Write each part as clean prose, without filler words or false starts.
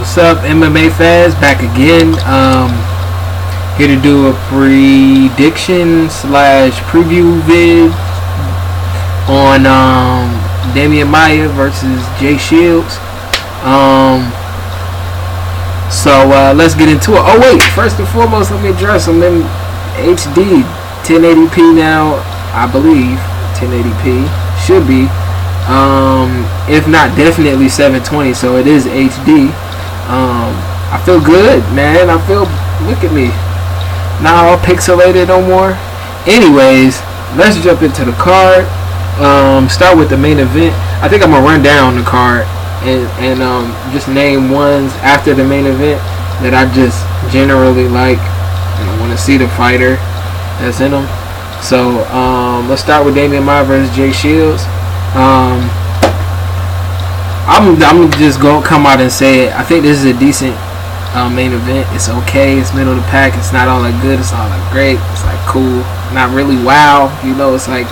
What's up, MMA fans? Back again. Here to do a prediction slash preview vid on Maia versus Maia-Shields. So let's get into it. Oh wait, first and foremost, let me address I'm in HD 1080p now, I believe. 1080p should be. If not, definitely 720. So it is HD. I feel good, man. I feel. Look at me. Not all pixelated no more. Anyways, let's jump into the card. Start with the main event. I think I'm gonna run down the card and just name ones after the main event that I just generally like and I want to see the fighter that's in them. So let's start with Maia versus Maia-Shields. I'm just gonna come out and say it. I think this is a decent main event. It's okay. It's middle of the pack. It's not all that good. It's all that great. It's like cool. Not really wow. You know, it's like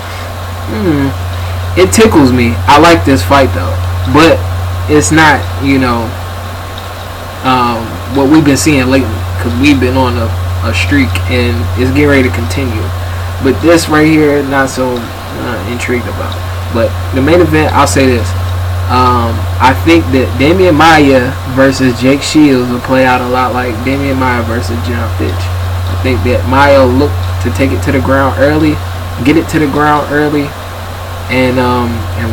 it tickles me. I like this fight though, but it's not, you know, what we've been seeing lately, because we've been on a streak and it's getting ready to continue. But this right here, not so intrigued about. But the main event, I'll say this. I think that Maia versus Maia-Shields will play out a lot like Maia versus John Fitch. I think that Maia will look to take it to the ground early, get it to the ground early, and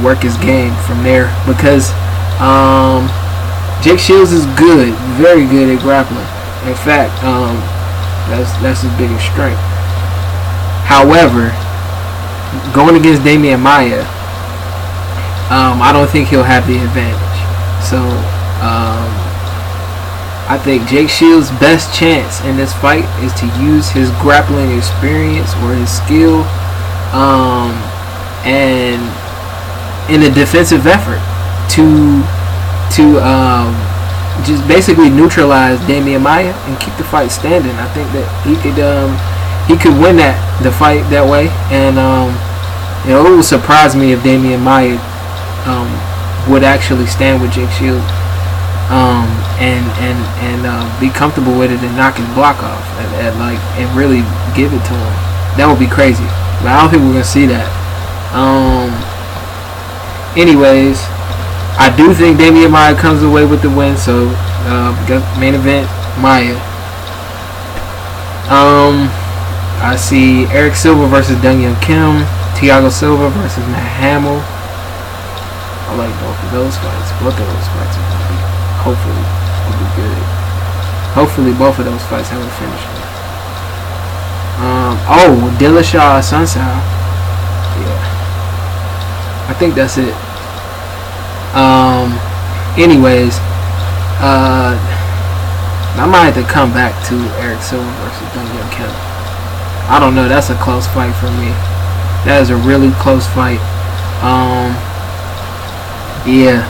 work his game from there. Because Maia-Shields is good, very good at grappling. In fact, that's his biggest strength. However, going against Maia, I don't think he'll have the advantage. So I think Maia-Shields' best chance in this fight is to use his grappling experience or his skill and in a defensive effort to just basically neutralize Maia and keep the fight standing. I think that he could win the fight that way, and it would surprise me if Maia would actually stand with Maia-Shields and be comfortable with it and knock his block off and really give it to him. That would be crazy, but I don't think we're gonna see that. Anyways, I do think Maia comes away with the win. So main event, Maia. I see Eric Silva versus Silva-Kim, Thiago Silva versus Maia-Hamill. I like both of those fights. Both of those fights are going to be, hopefully, will be good. Hopefully, both of those fights have a finish. Dillashaw-Assuncao. Yeah. I think that's it. Anyways, I might have to come back to Eric Silva versus Silva-Kim. I don't know. That's a close fight for me. That is a really close fight. Yeah.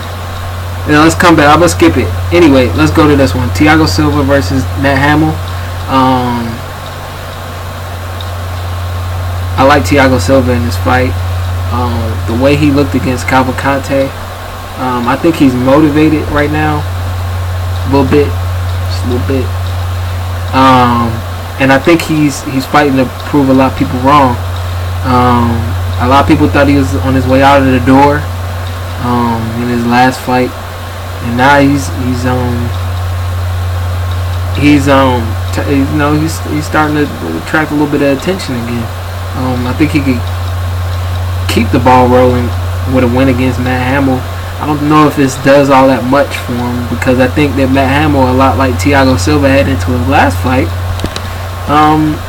Let's come back. I'm gonna skip it. Anyway, let's go to this one. Thiago Silva versus Maia-Hamill. I like Thiago Silva in this fight. The way he looked against Cavalcante. I think he's motivated right now. A little bit. Just a little bit. And I think he's fighting to prove a lot of people wrong. A lot of people thought he was on his way out of the door in his last fight, and now he's starting to attract a little bit of attention again. I think he could keep the ball rolling with a win against Maia-Hamill. I don't know if this does all that much for him, because I think that Maia-Hamill, a lot like Thiago Silva heading into his last fight,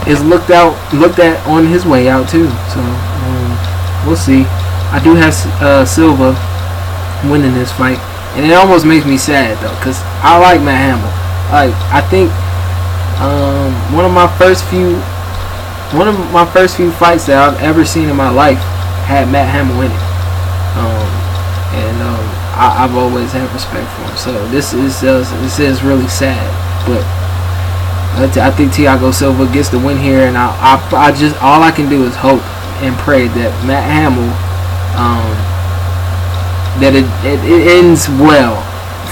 is looked at on his way out too. So we'll see. I do have Silva winning this fight, and it almost makes me sad though, because I like Maia-Hamill. I think one of my first few fights that I've ever seen in my life had Maia-Hamill in it, and I've always had respect for him. So this is really sad, but I think Thiago Silva gets the win here, and I just all I can do is hope and pray that Maia-Hamill that it ends well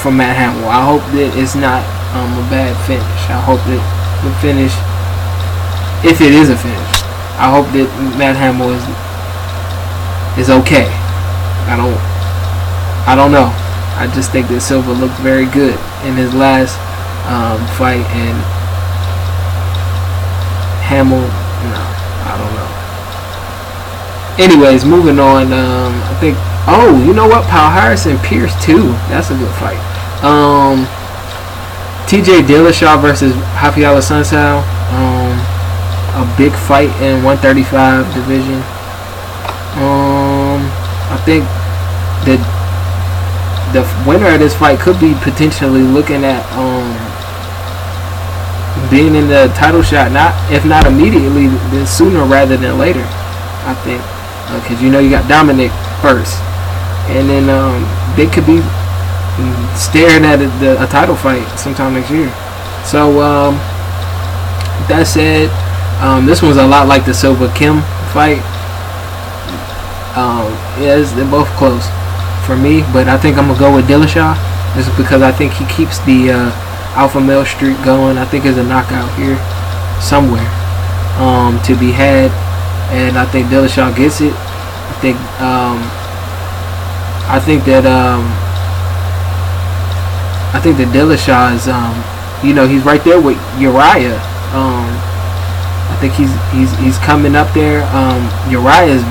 from Matt Hamill. I hope that it's not a bad finish. I hope that the finish, if it is a finish, I hope that Matt Hamill is okay. I don't know. I just think that Silva looked very good in his last fight, and Hamill, no, I don't know. Anyways, moving on. I think. Oh, you know what? Palhares-Pierce too. That's a good fight. TJ Dillashaw versus Maia-Shields. A big fight in 135 division. I think that the winner of this fight could be potentially looking at being in the title shot, if not immediately, then sooner rather than later. I think because you got Dominic first, and then they could be staring at a title fight sometime next year. So that said, this one's a lot like the Silva-Kim fight. Yes, they're both close for me, but I think I'm gonna go with Dillashaw just because I think he keeps the alpha male streak going. I think there's a knockout here somewhere to be had, and I think Dillashaw gets it. I think that Dillashaw is he's right there with Uriah. I think he's coming up there. Uriah's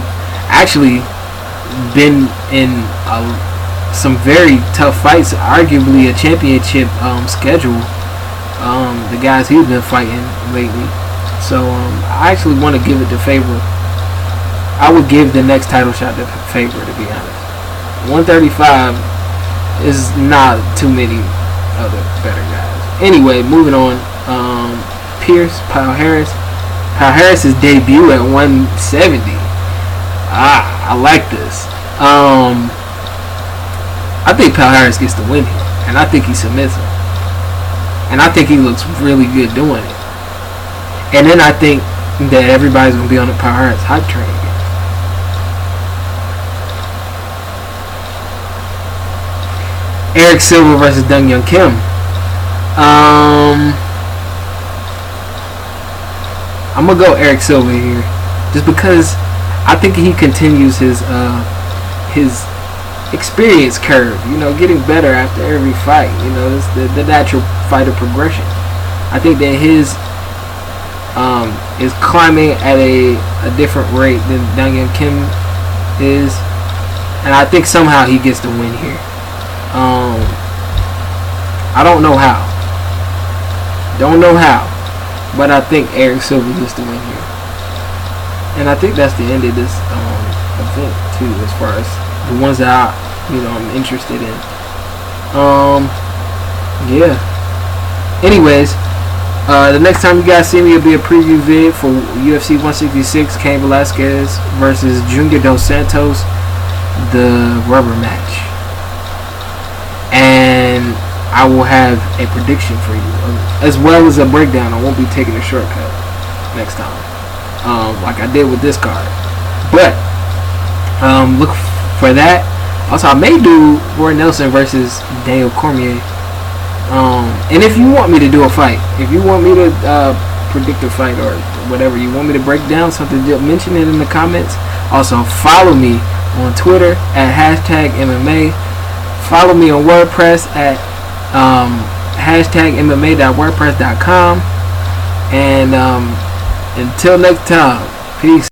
actually been in some very tough fights, arguably a championship schedule. The guys he's been fighting lately. So I actually want to give it to Faber. I would give the next title shot to Faber, to be honest. 135 is not too many other better guys. Anyway, moving on. Palhares. Palhares' debut at 170. I like this. I think Palhares gets the win here, and I think he submits him, and I think he looks really good doing it. And then I think that everybody's gonna be on the Palhares hype train again. Eric Silva versus Silva-Kim. I'm gonna go Eric Silva here, just because I think he continues his experience curve. Getting better after every fight. It's the natural fighter progression. I think that his is climbing at a different rate than Silva-Kim is, and I think somehow he gets the win here. I don't know how. But I think Eric Silva gets the win here. And I think that's the end of this event too, as far as the ones that I'm interested in. Yeah. Anyways, the next time you guys see me, it'll be a preview vid for UFC 166, Cain Velasquez versus Junior Dos Santos, the rubber match. And I will have a prediction for you, as well as a breakdown. I won't be taking a shortcut next time, like I did with this card. But look for that. Also, I may do Roy Nelson versus Daniel Cormier. And if you want me to do a fight, if you want me to predict a fight or whatever, you want me to break down something, mention it in the comments. Also, follow me on Twitter at #MMA. Follow me on WordPress at #MMA.wordpress.com. And until next time, peace.